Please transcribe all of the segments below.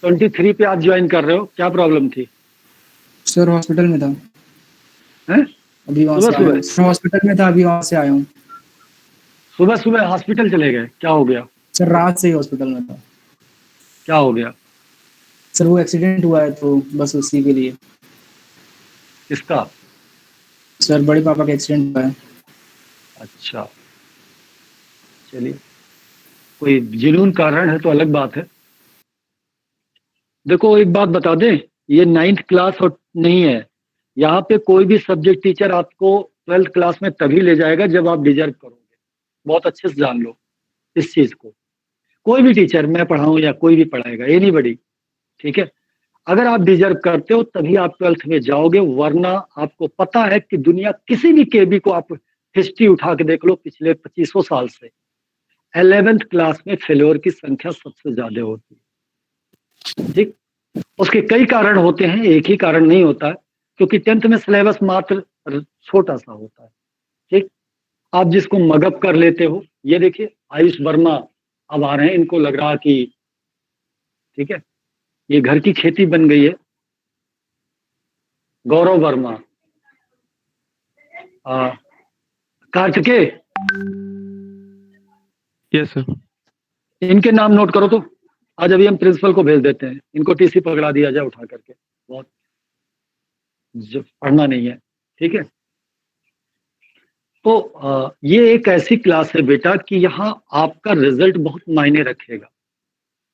23 पे आज ज्वाइन कर रहे हो, क्या प्रॉब्लम थी? सर हॉस्पिटल में था। हैं? अभी वहाँ सुबह से आया सुबह हूँ सर, हॉस्पिटल में था, अभी वहाँ से आया हूँ। सुबह सुबह हॉस्पिटल चले गए, क्या हो गया? सर रात से ही हॉस्पिटल में था। क्या हो गया? सर वो एक्सीडेंट हुआ है तो बस उसी के लिए। किसका? सर बड़े पापा का एक्सीडेंट हुआ है। अच्छा, चलिए, कोई जुनून कारण है तो अलग बात है। देखो एक बात बता दें, ये 9th क्लास और नहीं है। यहाँ पे कोई भी सब्जेक्ट टीचर आपको 12th क्लास में तभी ले जाएगा जब आप डिजर्व करोगे। बहुत अच्छे से जान लो इस चीज को। कोई भी टीचर, मैं पढ़ाऊं या कोई भी पढ़ाएगा, एनीबॉडी, ठीक है? अगर आप डिजर्व करते हो तभी आप 12th में जाओगे, वरना आपको पता है कि दुनिया किसी भी केबी को आप हिस्ट्री उठा के देख लो पिछले 2500 साल से, 11th क्लास में फेल्योर की संख्या सबसे ज्यादा होती है। ठीक, उसके कई कारण होते हैं, एक ही कारण नहीं होता है, क्योंकि 10th में सिलेबस मात्र छोटा सा होता है। ठीक, आप जिसको मगअप कर लेते हो, ये देखिए आयुष वर्मा अब आ रहे हैं, इनको लग रहा कि ठीक है ये घर की खेती बन गई है। गौरव वर्मा, कार्तिकेय, यस सर। इनके नाम नोट करो तो। आज अभी हम प्रिंसिपल को भेज देते हैं, इनको टीसी पकड़ा दिया जाए उठा करके, बहुत पढ़ना नहीं है। ठीक है, तो ये एक ऐसी क्लास है बेटा कि यहाँ आपका रिजल्ट बहुत मायने रखेगा।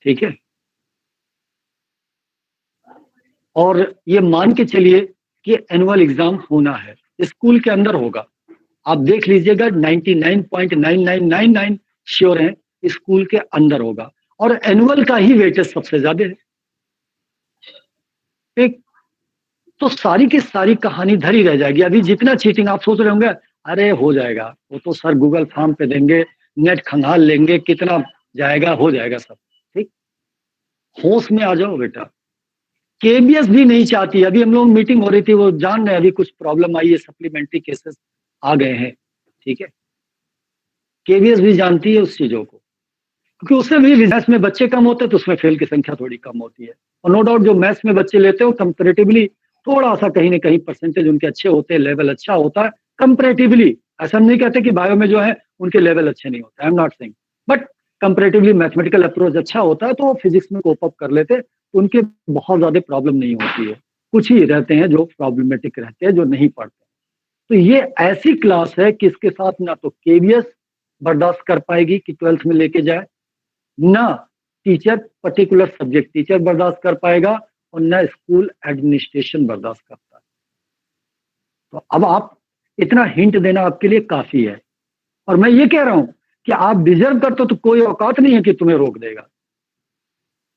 ठीक है, और ये मान के चलिए कि एनुअल एग्जाम होना है, स्कूल के अंदर होगा। आप देख लीजिएगा 99.9999 श्योर है स्कूल के अंदर होगा, और एनुअल का ही वेटेज सबसे ज्यादा है। एक तो सारी की सारी कहानी धरी रह जाएगी। अभी जितना चीटिंग आप सोच रहे होंगे, अरे हो जाएगा, वो तो सर गूगल फॉर्म पे देंगे, नेट खंगाल लेंगे, कितना जाएगा, हो जाएगा सब। ठीक, होश में आ जाओ बेटा। केबीएस भी नहीं चाहती, अभी हम लोग मीटिंग हो रही थी, वो जान रहे हैं अभी कुछ प्रॉब्लम आई है, सप्लीमेंट्री केसेस आ गए हैं। ठीक है, केबीएस भी जानती है उस चीजों को, क्योंकि उससे भी मैथ्स में बच्चे कम होते हैं तो उसमें फेल की संख्या थोड़ी कम होती है। और नो डाउट जो मैथ्स में बच्चे लेते हो कंपेरेटिवली थोड़ा सा कहीं ना कहीं परसेंटेज उनके अच्छे होते हैं, लेवल अच्छा होता है कंपेरेटिवली। ऐसा हम नहीं कहते कि बायो में जो है उनके लेवल अच्छे नहीं होते, I am not saying, but comparatively mathematical approach अच्छा होता है तो वो फिजिक्स में कोप अप कर लेते, तो उनके बहुत ज्यादा प्रॉब्लम नहीं होती है। कुछ ही रहते हैं जो प्रॉब्लमेटिक रहते हैं, जो नहीं पढ़ते। तो ये ऐसी क्लास है कि इसके साथ ना तो केबीएस बर्दाश्त कर पाएगी कि 12th में लेके जाए, ना टीचर पर्टिकुलर सब्जेक्ट टीचर बर्दाश्त कर पाएगा, और ना स्कूल एडमिनिस्ट्रेशन बर्दाश्त करता है। तो अब आप इतना हिंट देना आपके लिए काफी है। और मैं ये कह रहा हूं कि आप डिजर्व करते हो तो कोई औकात नहीं है कि तुम्हें रोक देगा,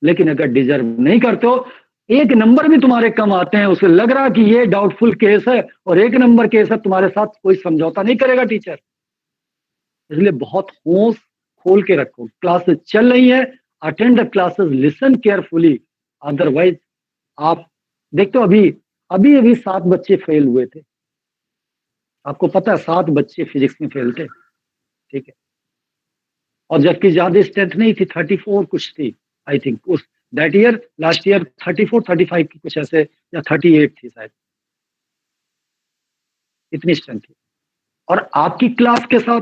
लेकिन अगर डिजर्व नहीं करते हो, एक नंबर भी तुम्हारे कम आते हैं, उसे लग रहा कि ये डाउटफुल केस है और एक नंबर केस है, तुम्हारे साथ कोई समझौता नहीं करेगा टीचर। इसलिए बहुत होश खोल के रखो, क्लासेस चल रही है, attend the classes, listen carefully, otherwise आप देखते हो अभी अभी अभी 7 बच्चे फेल हुए थे, आपको पता है 7 बच्चे फिजिक्स में फेल थे। ठीक है, और जबकि ज्यादा स्ट्रेंथ नहीं थी, 34 कुछ थी आई थिंक, उस दैट ईयर लास्ट ईयर 34 35 की कुछ ऐसे, या 38 थी शायद, इतनी स्ट्रेंथ थी। और आपकी क्लास के साथ,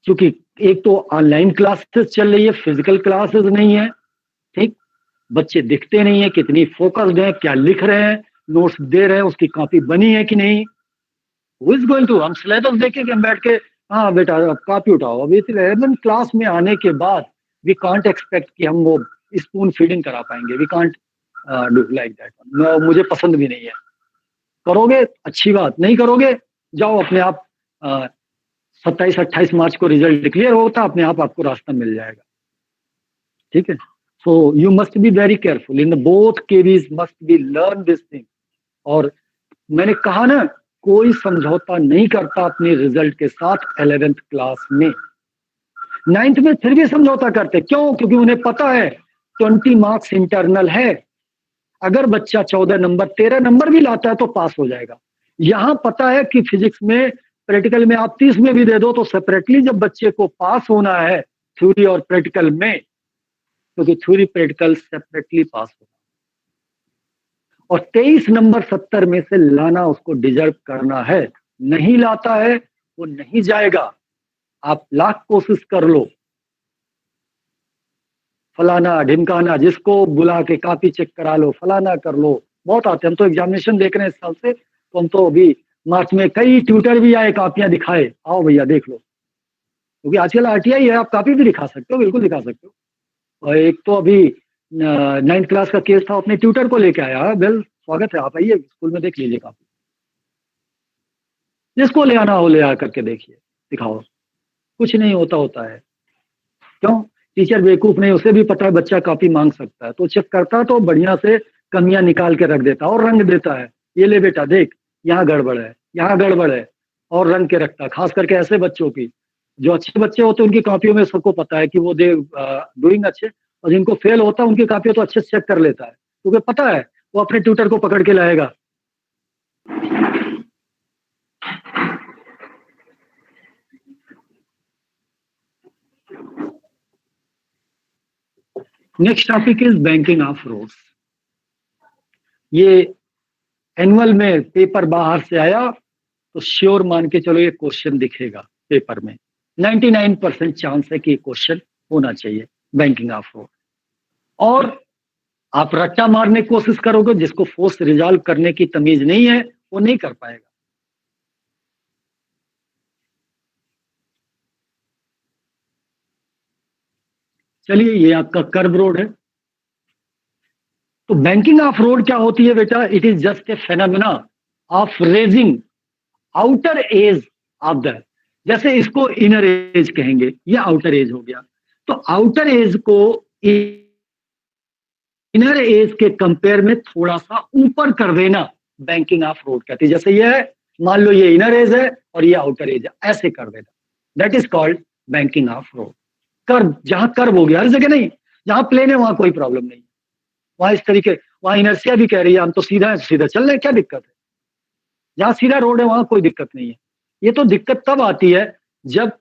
क्योंकि एक तो ऑनलाइन क्लासेस चल रही है, फिजिकल क्लासेस नहीं है। ठीक, बच्चे दिखते नहीं है कितनी फोकस्ड है, क्या लिख रहे हैं, नोट्स दे रहे हैं, उसकी कॉपी बनी है कि नहीं, हु इज गोइंग टू, हम सिलेबस देखेंगे हम बैठ के, हाँ बेटा कॉपी उठाओ। अभी 11th क्लास में आने के बाद वी कांट एक्सपेक्ट कि हम वो स्पून फीडिंग करा पाएंगे, we can't do like that, मुझे पसंद भी नहीं है। करोगे अच्छी बात, नहीं करोगे जाओ अपने आप, 27-28 मार्च को रिजल्ट डिक्लेयर होता, अपने आप आपको रास्ता मिल जाएगा। ठीक है, so you must be very careful in both KVs, must be learn this thing. और मैंने कहा ना, कोई समझौता नहीं करता अपने रिजल्ट के साथ 11th क्लास में। 9th में फिर भी समझौता करते, क्यों? क्योंकि उन्हें पता है 20 मार्क्स इंटरनल है, अगर बच्चा 14 नंबर 13 नंबर भी लाता है तो पास हो जाएगा। यहां पता है कि फिजिक्स में प्रैक्टिकल में आप 30 में भी दे दो तो सेपरेटली जब बच्चे को पास होना है थ्योरी और प्रैक्टिकल में, क्योंकि थ्योरी प्रैक्टिकल सेपरेटली पास होगा। और 23 नंबर 70 में से लाना उसको डिजर्व करना है। नहीं लाता है वो नहीं जाएगा। आप लाख कोशिश कर लो, फलाना ढिमकाना, जिसको बुला के कॉपी चेक करा लो, फलाना कर लो, बहुत आते हैं। हम तो एग्जामिनेशन देख रहे हैं इस साल से, तो हम तो अभी मार्च में कई ट्यूटर भी आए, कॉपियां दिखाए, आओ भैया देख लो, क्योंकि आजकल आरटीआई है, आप कॉपी भी दिखा सकते हो, बिल्कुल दिखा सकते हो। और एक तो अभी 9th क्लास का केस था, अपने ट्यूटर को लेके आया, वेल स्वागत है, आप आइए स्कूल में देख लीजिए कॉपी, जिसको ले आना हो ले आ करके देखिए, दिखाओ, कुछ नहीं होता होता है। क्यों? टीचर बेवकूफ नहीं, उसे भी पता है बच्चा कॉपी मांग सकता है, तो चेक करता तो बढ़िया से कमियां निकाल के रख देता और रंग देता है, ये ले बेटा देख, यहाँ गड़बड़ है, यहाँ गड़बड़ है, और रंग के रखता है। खास करके ऐसे बच्चों की, जो अच्छे बच्चे होते हैं उनकी कॉपियों में सबको पता है कि वो दे डूइंग अच्छे, और जिनको फेल होता है उनकी कॉपियों तो अच्छे से चेक कर लेता है, क्योंकि पता है वो अपने ट्यूटर को पकड़ के लाएगा। Next topic is banking of roads. ये एनुअल में पेपर बाहर से आया तो श्योर मान के चलो ये क्वेश्चन दिखेगा पेपर में, 99% चांस है कि ये क्वेश्चन होना चाहिए, बैंकिंग ऑफ रोड। और आप रट्टा मारने की कोशिश करोगे, जिसको फोर्स रिजॉल्व करने की तमीज नहीं है वो नहीं कर पाएगा। चलिए, ये आपका कर्व रोड है। तो बैंकिंग ऑफ रोड क्या होती है बेटा? It is just a phenomena of raising outer as of the, जैसे इसको इनर एज कहेंगे, ये आउटर एज हो गया, तो आउटर एज को इनर एज के कंपेयर में थोड़ा सा ऊपर कर देना, बैंकिंग ऑफ रोड कहती है। जैसे ये है, मान लो ये इनर एज है और ये आउटर एज है, ऐसे कर देना, that is called banking of road. Curve, जहां कर्व हो गया, हर जगह नहीं, जहां प्लेन है वहां कोई प्रॉब्लम नहीं, वहां इस तरीके, वहां इनर्सिया भी कह रही है हम तो सीधा है, सीधा चल रहे हैं, क्या दिक्कत है? जहां सीधा रोड है वहां कोई दिक्कत नहीं है। ये तो दिक्कत तब आती है जब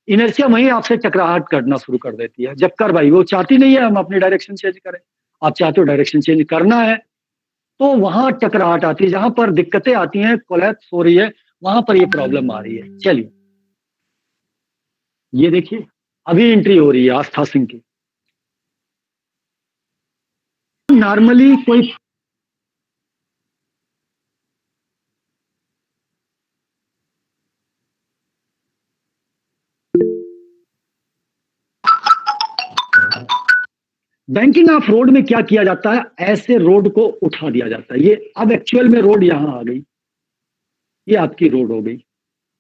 इनर्सिया वहीं आपसे टकराहट करना शुरू कर देती है, जब कर्व आई, वो चाहती नहीं है हम अपनी डायरेक्शन चेंज करें, आप चाहते हो डायरेक्शन चेंज करना है, तो वहां टकराहट आती है, जहां पर दिक्कतें आती हैं, कोलैप्स हो रही है, वहां पर ये प्रॉब्लम आ रही है। चलिए, ये देखिए अभी एंट्री हो रही है आस्था सिंह की। नॉर्मली कोई बैंकिंग ऑफ रोड में क्या किया जाता है, ऐसे रोड को उठा दिया जाता है। ये अब एक्चुअल में रोड यहां आ गई, ये आपकी रोड हो गई,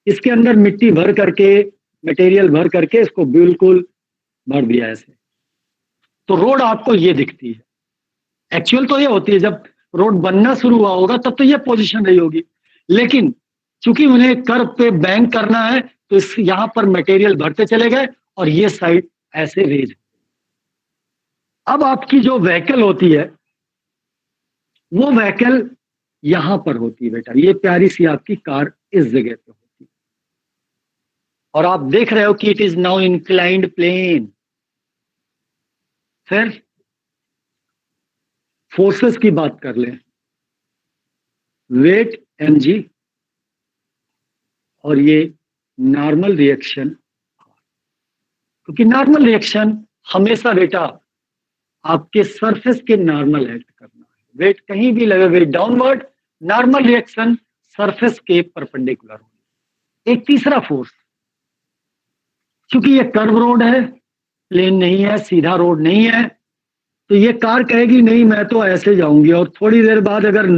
इसके अंदर मिट्टी भर करके, मटेरियल भर करके इसको बिल्कुल भर दिया ऐसे, तो रोड आपको ये दिखती है। एक्चुअल तो ये होती है जब रोड बनना शुरू हुआ होगा तब तो ये पोजीशन रही होगी, लेकिन चूंकि उन्हें कर्व पे बैंक करना है तो इस यहां पर मटेरियल भरते चले गए और ये साइड ऐसे रेज। अब आपकी जो व्हीकल होती है वो व्हीकल यहां पर होती है बेटा, ये प्यारी सी आपकी कार इस जगह पे होती है, और आप देख रहे हो कि it is now inclined plane. फिर फोर्सेस की बात कर लें, वेट mg और ये नॉर्मल रिएक्शन, क्योंकि नॉर्मल रिएक्शन हमेशा बेटा आपके सरफेस के नॉर्मल एक्ट करना है, वेट कहीं भी लगे, weight downward, normal reaction surface के परपेंडिकुलर हो। एक तीसरा फोर्स, क्योंकि ये कर्व रोड है, प्लेन नहीं है, सीधा रोड नहीं है, तो ये कार कहेगी नहीं मैं तो ऐसे जाऊंगी, और थोड़ी देर बाद अगर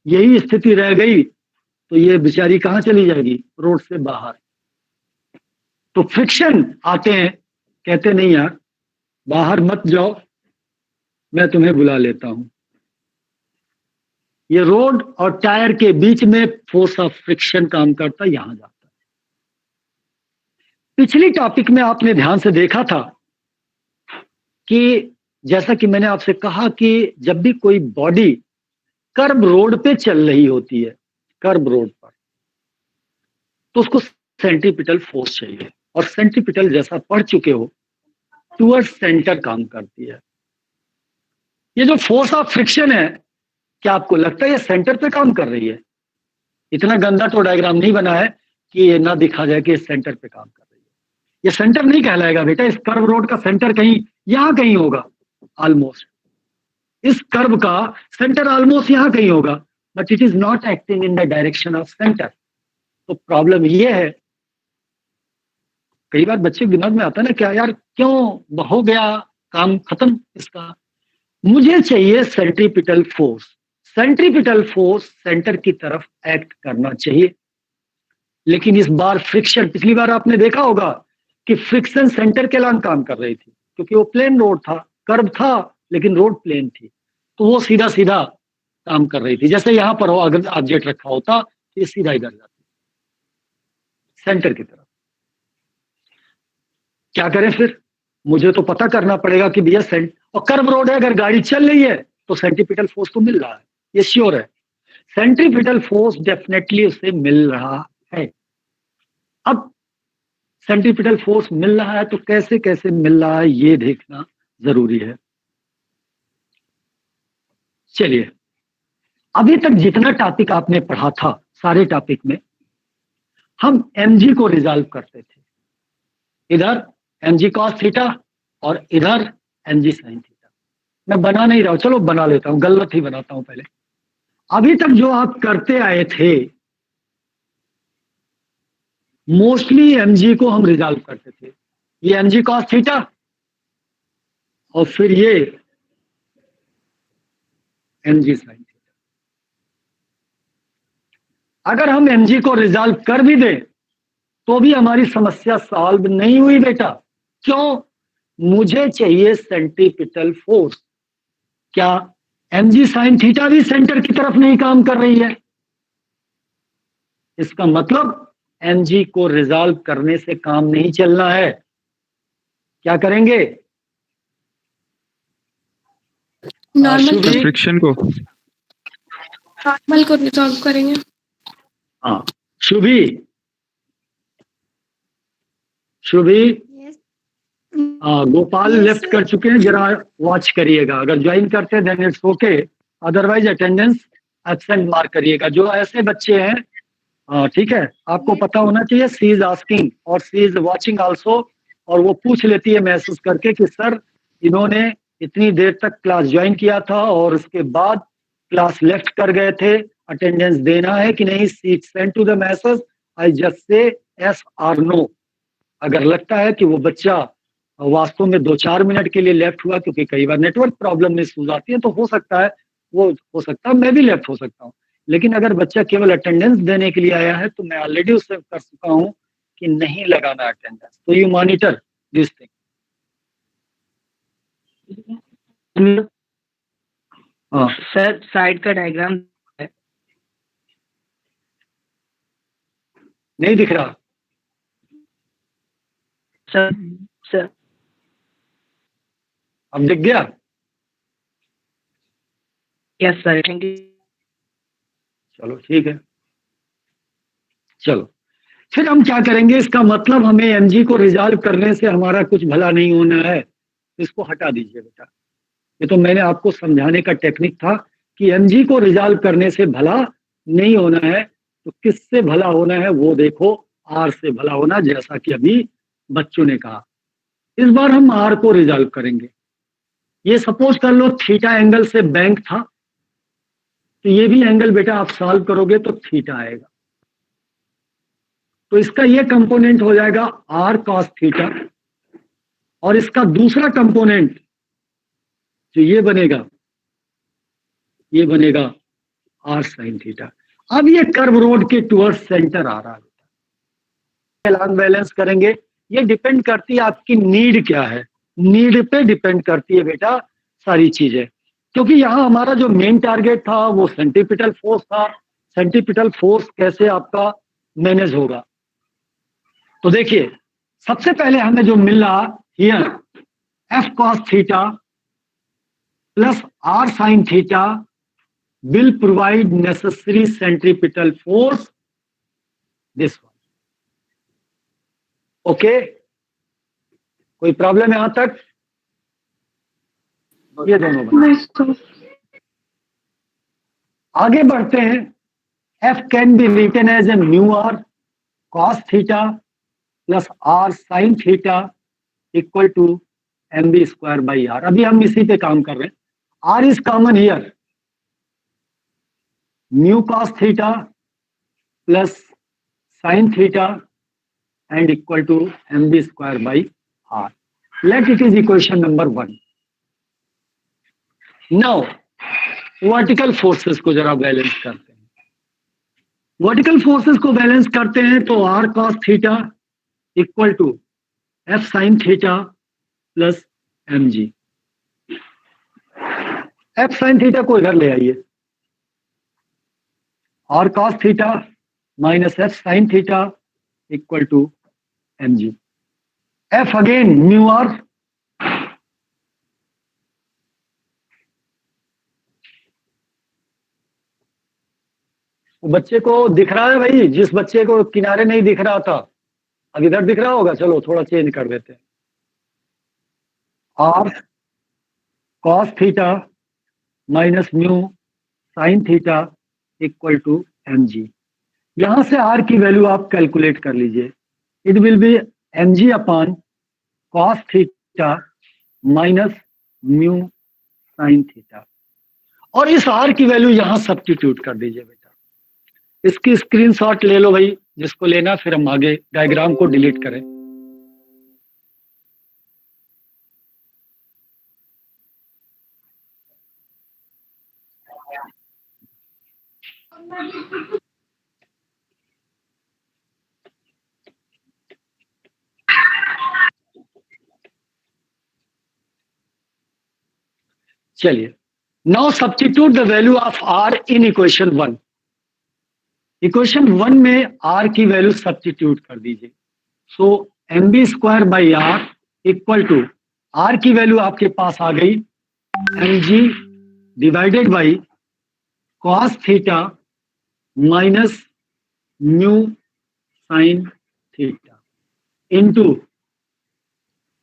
यही स्थिति रह गई तो ये बेचारी कहां चली जाएगी? रोड से बाहर। तो फ्रिक्शन आते हैं, कहते नहीं यार बाहर मत जाओ, मैं तुम्हें बुला लेता हूं। ये रोड और टायर के बीच में फोर्स ऑफ फ्रिक्शन काम करता, यहां जाता है। पिछली टॉपिक में आपने ध्यान से देखा था कि जैसा कि मैंने आपसे कहा कि जब भी कोई बॉडी कर्व रोड पे चल रही होती है, कर्व रोड पर, तो उसको सेंट्रीपिटल फोर्स चाहिए, और सेंट्रीपिटल जैसा पढ़ चुके हो टूवर्ड्स सेंटर काम करती है। ये जो फोर्स ऑफ फ्रिक्शन है, क्या आपको लगता है ये सेंटर पे काम कर रही है? इतना गंदा तो डायग्राम नहीं बना है कि ये ना दिखा जाए कि ये सेंटर पे काम कर रही है। ये सेंटर नहीं कहलाएगा बेटा, इस कर्व रोड का सेंटर कहीं यहां कहीं होगा ऑलमोस्ट, इस कर्व का सेंटर ऑलमोस्ट यहां कहीं होगा, but it is not acting in the direction of centre. तो प्रॉब्लम ये है, कई बार बच्चे के दिमाग में आता है ना, क्या यार क्यों हो गया काम खत्म इसका, मुझे चाहिए centripetal force. Centripetal force centre की तरफ एक्ट करना चाहिए, लेकिन इस बार फ्रिक्शन, पिछली बार आपने देखा होगा कि फ्रिक्शन सेंटर के अलॉन्ग काम कर रही थी, क्योंकि वो प्लेन रोड था, कर्व था, लेकिन रोड प्लेन थी, तो वो सीधा सीधा काम कर रही थी। जैसे यहां पर हो, अगर ऑब्जेक्ट रखा होता तो ये सीधा इधर जाती सेंटर की तरफ। क्या करें फिर? मुझे तो पता करना पड़ेगा कि भैया सेंट, और कर्व रोड है, अगर गाड़ी चल रही है तो सेंट्रीपिटल फोर्स तो मिल रहा है, ये श्योर है, सेंट्रीपिटल फोर्स डेफिनेटली उसे मिल रहा है। अब सेंट्रीपिटल फोर्स मिल रहा है तो कैसे कैसे मिल रहा है ये देखना जरूरी है। चलिए, अभी तक जितना टॉपिक आपने पढ़ा था, सारे टॉपिक में हम mg को रिजॉल्व करते थे, इधर mg cos थीटा और इधर mg sin थीटा। मैं बना नहीं रहा हूं, चलो बना लेता हूं, गलत ही बनाता हूं पहले। अभी तक जो आप करते आए थे, मोस्टली mg को हम रिजॉल्व करते थे, ये mg cos थीटा और फिर ये mg sin थीटा। अगर हम mg को रिजॉल्व कर भी दें तो भी हमारी समस्या सॉल्व नहीं हुई बेटा। क्यों? मुझे चाहिए सेंट्रीपिटल फोर्स। क्या mg sin थीटा भी सेंटर की तरफ नहीं काम कर रही है? इसका मतलब mg को रिजॉल्व करने से काम नहीं चलना है। क्या करेंगे? नॉर्मल शुभी? फ्रिक्शन को नॉर्मल को रिजॉल्व करेंगे। हाँ, Shubhi, Shubhi, Gopal Yes, left sir. कर चुके हैं, जरा वॉच करिएगा, अगर ज्वाइन करते हैं then it's okay, otherwise attendance absent mark करिएगा। जो ऐसे बच्चे हैं, ठीक है, आपको पता होना चाहिए सी इज आस्किंग और सी इज वॉचिंग आल्सो, और वो पूछ लेती है मैसेज करके कि सर इन्होंने इतनी देर तक क्लास ज्वाइन किया था और उसके बाद क्लास लेफ्ट कर गए थे, अटेंडेंस देना है कि नहीं, see send to the message, I just say yes और नो। अगर लगता है कि वो बच्चा वास्तव में 2-4 मिनट के लिए लेफ्ट हुआ, क्योंकि कई बार नेटवर्क प्रॉब्लम में सूझ आती है, तो हो सकता है, वो हो सकता है मैं भी लेफ्ट हो सकता हूँ, लेकिन अगर बच्चा केवल अटेंडेंस देने के लिए आया है तो मैं ऑलरेडी उससे कर चुका हूँ कि नहीं लगाना अटेंडेंस, तो you monitor this thing. Sir side का डायग्राम नहीं दिख रहा? सर सर अब दिख गया? Yes sir thank you. चलो ठीक है, चलो फिर हम क्या करेंगे, इसका मतलब हमें mg को रिजॉल्व करने से हमारा कुछ भला नहीं होना है, इसको हटा दीजिए बेटा। ये तो मैंने आपको समझाने का टेक्निक था कि mg को रिजॉल्व करने से भला नहीं होना है, तो किससे भला होना है वो देखो, r से भला होना, जैसा कि अभी बच्चों ने कहा। इस बार हम r को रिजॉल्व करेंगे। ये सपोज कर लो थीटा एंगल से बैंक था, तो ये भी एंगल बेटा आप सॉल्व करोगे तो थीटा आएगा, तो इसका ये कंपोनेंट हो जाएगा r cos थीटा, और इसका दूसरा कंपोनेंट जो ये बनेगा r sin थीटा। अब ये कर्व रोड के टुवर्ड्स सेंटर आ रहा है, अलॉन्ग बैलेंस करेंगे। ये डिपेंड करती है आपकी नीड क्या है, नीड पे डिपेंड करती है बेटा सारी चीजें, क्योंकि यहाँ हमारा जो मेन टारगेट था वो सेंट्रीपिटल फोर्स था। सेंट्रीपिटल फोर्स कैसे आपका मैनेज होगा, तो देखिए सबसे पहले हमें जो मिल रहा here f cos theta plus r sin theta will provide necessary centripetal force, this one. Okay, कोई प्रॉब्लम यहां तक? ये दोनों बने। Nice to. आगे बढ़ते हैं। F can be written as a mu r cos theta plus r sin theta equal to mb square by r। अभी हम इसी पे काम कर रहे हैं। r is common here, mu cos theta plus sin theta and equal to mb square by r. Let it is equation number 1. Now vertical forces को जरा बैलेंस करते हैं। वर्टिकल फोर्सेस को बैलेंस करते हैं तो r cos theta equal to f sin theta plus mg। f sin theta को इधर ले आइए, r cos theta minus f sin theta equal to mg। f again mu r बच्चे को दिख रहा है भाई? जिस बच्चे को किनारे नहीं दिख रहा था अब इधर दिख रहा होगा। चलो थोड़ा चेंज कर देते हैं। r cos theta minus mu sine theta equal to mg। यहां से r की वैल्यू आप कैलकुलेट कर लीजिए। It will be mg upon cos theta minus mu sine theta, और इस r की वैल्यू यहां सब्स्टिट्यूट कर दीजिए बेटा। इसकी स्क्रीनशॉट ले लो भाई जिसको लेना, फिर हम आगे डायग्राम को डिलीट करें। चलिए, now substitute the value of r in equation 1। Equation 1 में r की वैल्यू सब्स्टिट्यूट कर दीजिए। So mb square by r equal to, r की वैल्यू आपके पास आ गई mg divided by cos theta minus mu sine theta into,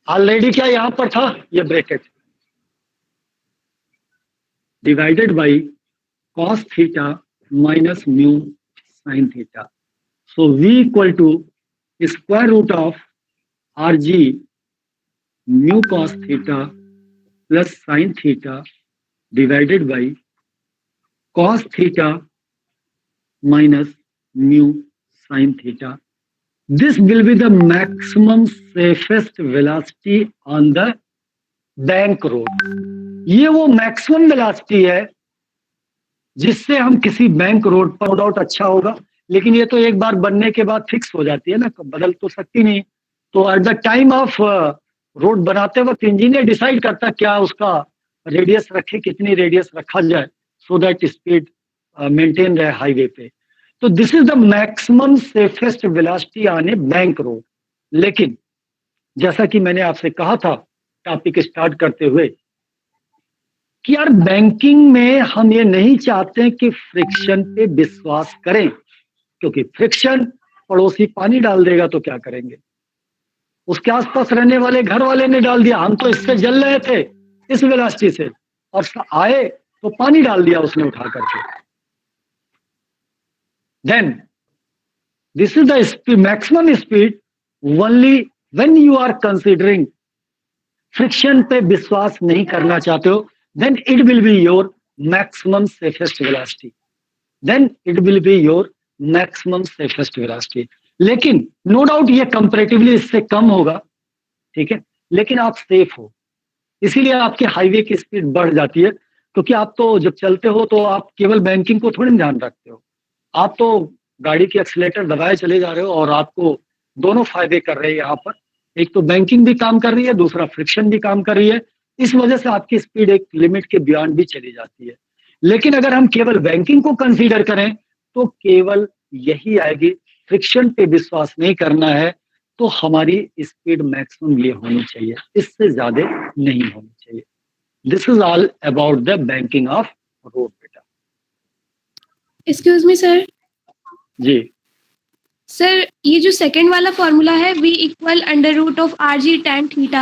already क्या यहां पर था ये bracket, divided by cos theta minus mu sin theta. So V equal to square root of Rg mu cos theta plus sin theta divided by cos theta minus mu sin theta. This will be the maximum safest velocity on the bank road. ये वो maximum velocity है जिससे हम किसी bank road पर, no doubt अच्छा होगा, लेकिन ये तो एक बार बनने के बाद फिक्स हो जाती है ना, बदल तो सकती नहीं। तो at the time of road बनाते वक्त इंजीनियर डिसाइड करता क्या उसका रेडियस रखे, कितनी रेडियस रखा जाए सो दैट स्पीड मेंटेन रहे हाईवे पे। तो this is the maximum safest velocity on A bank road. लेकिन जैसा कि मैंने आपसे कहा था टॉपिक स्टार्ट करते हुए कि यार बैंकिंग में हम ये नहीं चाहते कि फ्रिक्शन पे विश्वास करें, क्योंकि फ्रिक्शन, पड़ोसी पानी डाल देगा तो क्या करेंगे, उसके आसपास रहने वाले घर वाले ने डाल दिया, हम तो इससे जल रहे थे इस वेलोसिटी से, और आए तो पानी डाल दिया उसने उठा करके। Then this is the maximum speed only when you are considering friction पे विश्वास नहीं करना चाहते हो, then it will be your maximum safest velocity. Then it will be your maximum safest velocity. लेकिन नो डाउट ये कंपैरेटिवली इससे कम होगा, ठीक है, लेकिन आप सेफ हो, इसीलिए आपके हाईवे की स्पीड बढ़ जाती है। क्योंकि आप तो जब चलते हो तो आप केवल बैंकिंग को थोड़ी ध्यान रखते हो, आप तो गाड़ी की एक्सीलेटर दबाए चले जा रहे हो, और आपको दोनों फायदे कर रहे हैं यहाँ पर। एक तो बैंकिंग भी काम कर रही है, दूसरा फ्रिक्शन भी काम कर रही है। इस वजह से आपकी स्पीड एक लिमिट के बियॉन्ड भी चली जाती है। लेकिन अगर हम केवल बैंकिंग को कंसीडर करें तो केवल यही आएगी, फ्रिक्शन पे विश्वास नहीं करना है, तो हमारी स्पीड मैक्सिमम ये होनी चाहिए, इससे ज्यादा नहीं होनी चाहिए। This is all about the banking of road बेटा। Excuse me sir. जी सर, ये जो सेकंड वाला फॉर्मूला है V equal under root of RG tan theta,